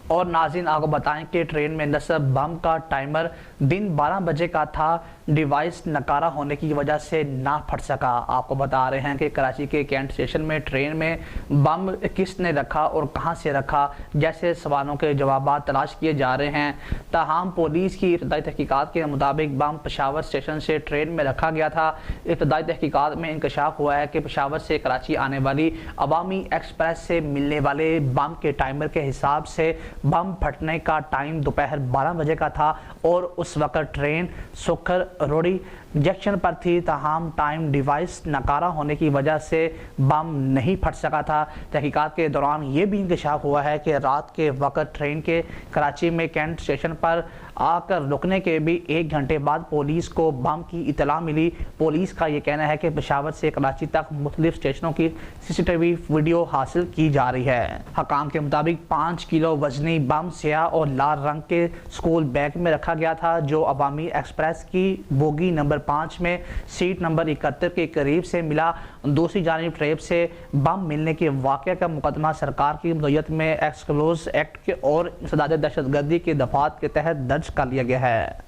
اور ناظرین آپ کو بتائیں کہ ٹرین میں نصب بم کا ٹائمر دن 12 بجے کا تھا، ڈیوائس ناکارہ ہونے کی وجہ سے نہ پھٹ سکا۔ آپ کو بتا رہے ہیں کہ کراچی کے کینٹ اسٹیشن میں ٹرین میں بم کس نے رکھا اور کہاں سے رکھا جیسے سوالوں کے جوابات تلاش کیے جا رہے ہیں۔ تاہم پولیس کی ابتدائی تحقیقات کے مطابق بم پشاور اسٹیشن سے ٹرین میں رکھا گیا تھا۔ ابتدائی تحقیقات میں انکشاف ہوا ہے کہ پشاور سے کراچی آنے والی عوامی ایکسپریس سے ملنے والے بم کے ٹائمر کے حساب سے بم پھٹنے کا ٹائم دوپہر 12 بجے کا تھا اور اس وقت ٹرین سکھر روڑی جنکشن پر تھی۔ تاہم ٹائم ڈیوائس ناکارہ ہونے کی وجہ سے بم نہیں پھٹ سکا تھا۔ تحقیقات کے دوران یہ بھی انکشاف ہوا ہے کہ رات کے وقت ٹرین کے کراچی میں کینٹ اسٹیشن پر آ کر رکنے کے بھی 1 گھنٹے بعد پولیس کو بم کی اطلاع ملی۔ پولیس کا یہ کہنا ہے کہ پشاور سے کراچی تک مختلف اسٹیشنوں کی CCTV ویڈیو حاصل کی جا رہی ہے۔ حکام کے مطابق 5 کلو وزنی بم سیاہ اور لال رنگ کے اسکول بیگ میں رکھا گیا تھا جو عوامی ایکسپریس کی بوگی نمبر 5 میں سیٹ نمبر 71 کے قریب سے ملا۔ دوسری جانب ٹریپ سے بم ملنے کے واقعہ کا مقدمہ سرکار کی مدیریت میں ایکسپلوز ایکٹ اور انسداد دہشت گردی کے دفعات کے تحت درج کر لیا گیا ہے۔